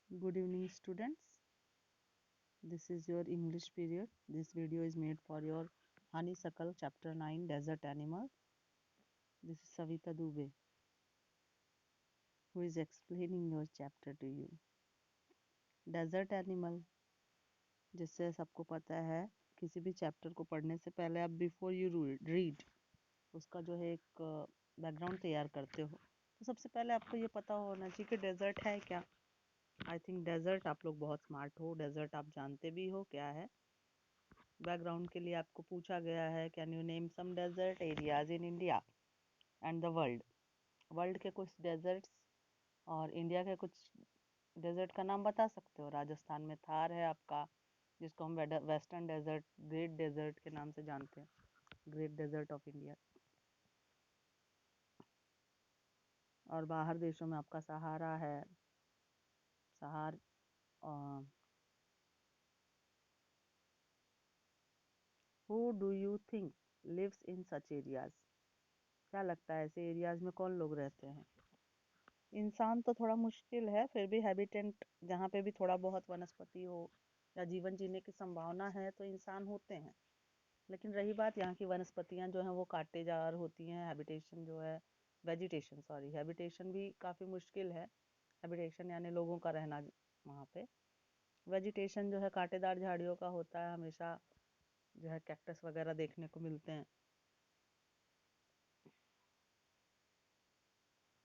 Good evening, students. This is your English period. This video is made for your Honeysuckle Chapter 9 Desert Animal. This is Savita Dubey who is explaining your chapter to you. Desert Animal, जैसे सबको पता है, किसी भी chapter को पढ़ने से पहले आप बिफोर यू रीड उसका जो है एक बैकग्राउंड तैयार करते हो। तो सबसे पहले आपको ये पता होना चाहिए कि डेजर्ट है क्या। आई थिंक डेजर्ट, आप लोग बहुत स्मार्ट हो, डेजर्ट आप जानते भी हो क्या है। बैकग्राउंड के लिए आपको पूछा गया है, can you name some desert areas in India and the world. World के कुछ डेजर्ट्स और इंडिया के कुछ डेजर्ट का नाम बता सकते हो। राजस्थान में थार है आपका, जिसको हम वेस्टर्न डेजर्ट, ग्रेट डेजर्ट के नाम से जानते हैं, ग्रेट डेजर्ट ऑफ इंडिया। और बाहर देशों में आपका सहारा है, सहार। Who do you think lives in such areas? क्या लगता है ऐसे एरियाज में कौन लोग रहते हैं? इंसान तो थोड़ा मुश्किल है, फिर भी हैबिटेंट जहाँ पे भी थोड़ा बहुत वनस्पति हो या जीवन जीने की संभावना है तो इंसान होते हैं। लेकिन रही बात यहाँ की वनस्पतियाँ जो हैं वो कांटेदार होती हैं। हैबिटेशन जो है, वेजिटेशन सॉरी, हैबिटेशन भी काफ़ी मुश्किल है। हैबिटेशन यानी लोगों का रहना वहाँ पे। वेजिटेशन जो है कांटेदार झाड़ियों का होता है, हमेशा जो है कैक्टस वगैरह देखने को मिलते हैं।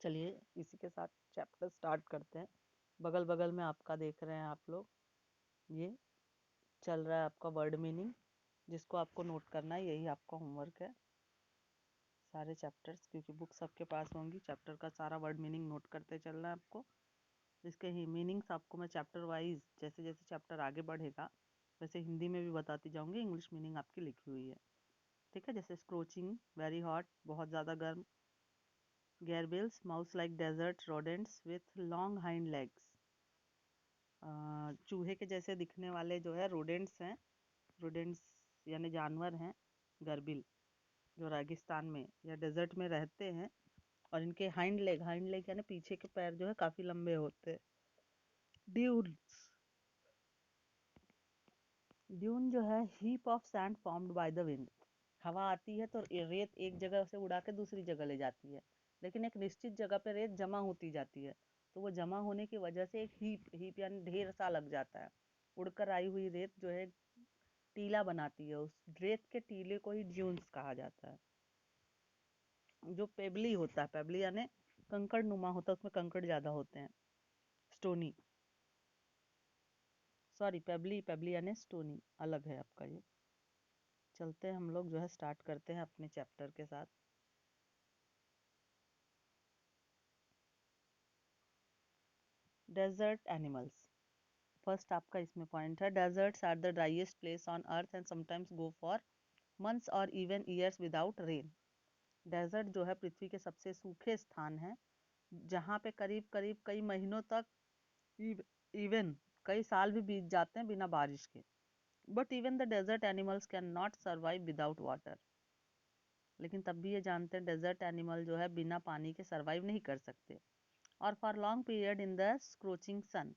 चलिए इसी के साथ चैप्टर स्टार्ट करते हैं। बगल बगल में आपका देख रहे हैं आप लोग, ये चल रहा है आपका वर्ड मीनिंग, जिसको आपको नोट करना है। यही आपका होमवर्क है, सारे चैप्टर्स, क्योंकि बुक सबके पास होंगी। चैप्टर का सारा वर्ड मीनिंग नोट करते चलना है आपको। इसके ही मीनिंग्स आपको मैं चैप्टर वाइज, जैसे जैसे चैप्टर आगे बढ़ेगा वैसे हिंदी में भी बताती जाऊंगी, इंग्लिश मीनिंग आपकी लिखी हुई है, ठीक है। जैसे स्क्रोचिंग, वेरी हॉट, बहुत ज़्यादा गर्म। Gerbils, mouse like desert rodents with long hind legs, चूहे के जैसे दिखने वाले जो है रोडेंट्स हैं। रोडेंट्स यानी जानवर हैं, गर्बिल, जो रेगिस्तान में या डेजर्ट में रहते हैं। और इनके हाइंड लेग यानी पीछे के पैर जो है काफी लंबे होते हैं। ड्यून्स, ड्यून जो है heap of sand formed by the wind. हवा आती है तो ये रेत एक जगह से उड़ा के दूसरी जगह ले जाती है, लेकिन एक निश्चित जगह पे रेत जमा होती जाती है। तो वो जमा होने की वजह से एक हीप, हीप यानी ढेर सा लग जाता है। उड़कर आई हुई रेत जो है टीला बनाती है, उस रेत के टीले को ही ड्यून्स कहा जाता है। जो पेबली होता है, पेबली यानी कंकड़ नुमा होता है, उसमें कंकड़ ज्यादा होते हैं। स्टोनी, सॉरी, पेबली, पेबली यानी स्टोनी अलग है आपका ये। चलते हैं हम लोग जो है, स्टार्ट करते हैं अपने चैप्टर के साथ। डेजर्ट एनिमल्स, फर्स्ट आपका इसमें पॉइंट है, deserts are the driest place on earth and sometimes go for months or even years without rain. Desert जो है पृथ्वी के सबसे सूखे स्थान है, जहाँ पे करीब करीब कई महीनों तक, इवन कई साल भी बीत जाते हैं बिना बारिश के। But even the desert animals cannot survive without water. लेकिन तब भी ये जानते हैं डेजर्ट एनिमल जो है बिना पानी के सर्वाइव नहीं कर सकते। और for long period in the scorching sun,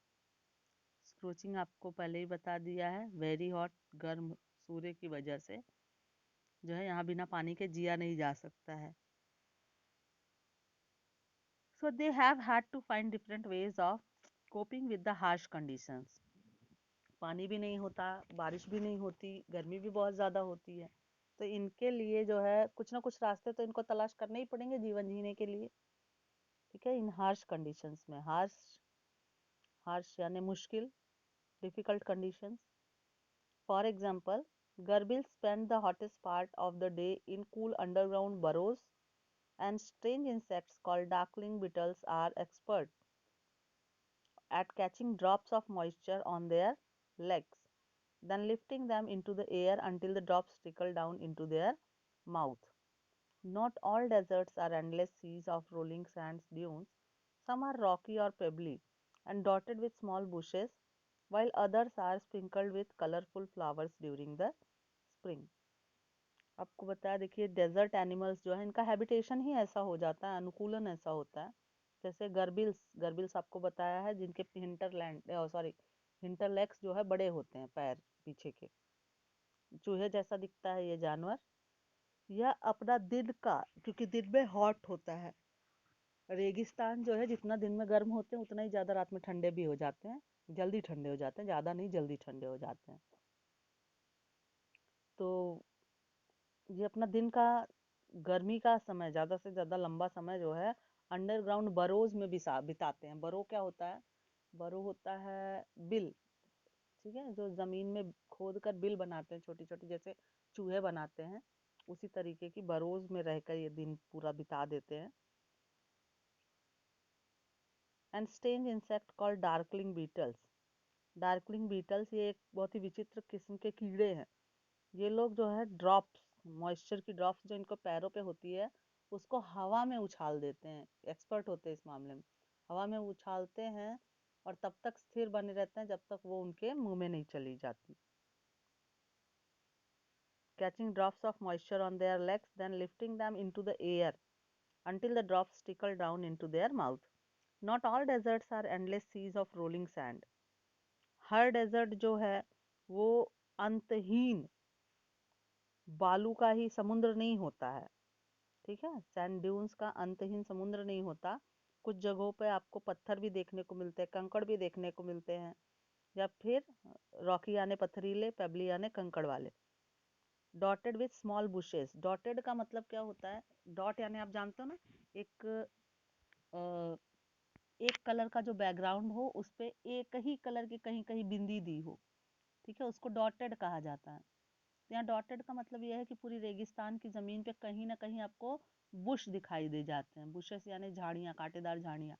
scorching आपको पहले ही बता दिया है, वेरी हॉट, गर्म सूर्य की वजह से जो है यहाँ बिना पानी के जिया नहीं जा सकता है। So they have had to find different ways of coping with the harsh conditions. पानी भी नहीं होता, बारिश भी नहीं होती, गर्मी भी बहुत ज़्यादा होती है, तो इनके लिए जो है कुछ ना कुछ रास्ते तो इनको तलाश करने ही पड़ेंगे जीवन जीने के लिए, ठीक है। इन हार्श कंडीशंस में, हार्श, हार्श यानी मुश्किल, difficult conditions. For example, gerbil spend the hottest part of the day in cool underground burrows, and strange insects called darkling beetles are expert at catching drops of moisture on their legs, then lifting them into the air until the drops trickle down into their mouth. Not all deserts are endless seas of rolling sands dunes. Some are rocky or pebbly and dotted with small bushes, while others are sprinkled with colorful flowers during the spring. आपको बताया, देखिए desert animals जो है इनका habitation ही ऐसा हो जाता है, अनुकूलन ऐसा होता है जैसे गर्बिल्स, गर्बिल्स आपको बताया है जिनके हिंटरलेग्स जो है बड़े होते हैं, पैर पीछे के। चूहे जैसा दिखता है ये जानवर। यह अपना दिन का, क्योंकि दिन में हॉट होता है, रेगिस्तान जो है जितना दिन में गर्म होते हैं उतना ही ज्यादा रात में ठंडे भी हो जाते हैं, जल्दी ठंडे हो जाते हैं, ज्यादा नहीं जल्दी ठंडे हो जाते हैं। तो ये अपना दिन का गर्मी का समय, ज्यादा से ज्यादा लंबा समय जो है अंडरग्राउंड बरोज में बिताते हैं। बरो क्या होता है? बरो होता है बिल, ठीक है, जो जमीन में खोद कर बिल बनाते हैं छोटी छोटी, जैसे चूहे बनाते हैं, उसी तरीके की बरोज में रहकर ये दिन पूरा बिता देते हैं। And strange insect called darkling beetles. Darkling beetles ये एक बहुत ही विचित्र किस्म के कीड़े हैं। ये लोग जो है ड्रॉप्स, मॉइस्चर की ड्रॉप्स जो इनको पैरों पे होती है उसको हवा में उछाल देते हैं। एक्सपर्ट होते हैं इस मामले में। हवा में उछालते हैं और तब तक स्थिर बने रहते हैं जब तक वो उनके मुंह में नहीं चली जाती। Catching drops of moisture on their legs, then lifting them into the air until the drops trickle down into their mouth. Not all deserts are endless seas of rolling sand. हर डेजर्ट जो है वो अंतहीन बालू का ही समुद्र नहीं होता है, ठीक है। सैंड ड्यून्स का अंतहीन समुद्र नहीं होता। कुछ जगहों पे आपको पत्थर भी देखने को मिलते हैं, कंकड़ भी देखने को मिलते हैं, या फिर रॉकी यानी पथरीले, पेबली यानी कंकड़ वाले। Dotted with small bushes. Dotted का मतलब क्या होता है? डॉट यानी आप जानते हो ना, एक एक कलर का जो बैकग्राउंड हो उस पे एक ही कलर की कहीं कहीं बिंदी दी हो, ठीक है, उसको डॉटेड कहा जाता है। तो यहाँ डॉटेड का मतलब यह है कि पूरी रेगिस्तान की जमीन पे कहीं ना कहीं आपको बुश दिखाई दे जाते हैं। बुशेस यानी झाड़ियाँ, कांटेदार झाड़ियाँ,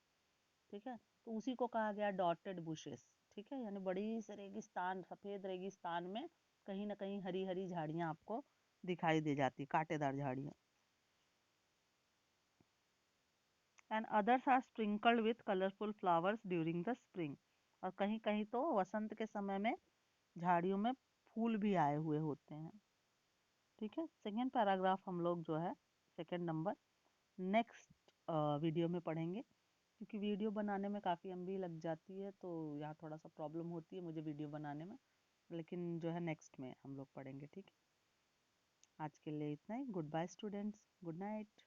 ठीक है। तो उसी को कहा गया डॉटेड बुशेस, ठीक है। यानी बड़ी से रेगिस्तान, सफेद रेगिस्तान में कहीं ना कहीं हरी हरी झाड़ियाँ आपको दिखाई दे जाती, कांटेदार झाड़ियाँ। And others are sprinkled with colourful flowers during the spring. और कहीं कहीं तो वसंत के समय में झाड़ियों में फूल भी आए हुए होते हैं, ठीक है। सेकेंड पैराग्राफ हम लोग जो है, सेकेंड नंबर, नेक्स्ट वीडियो में पढ़ेंगे, क्योंकि वीडियो बनाने में काफ़ी लंबी लग जाती है, तो यहाँ थोड़ा सा प्रॉब्लम होती है मुझे वीडियो बनाने में। लेकिन जो है नेक्स्ट में हम लोग पढ़ेंगे, ठीक है। आज के लिए इतना ही। Good bye students, good night.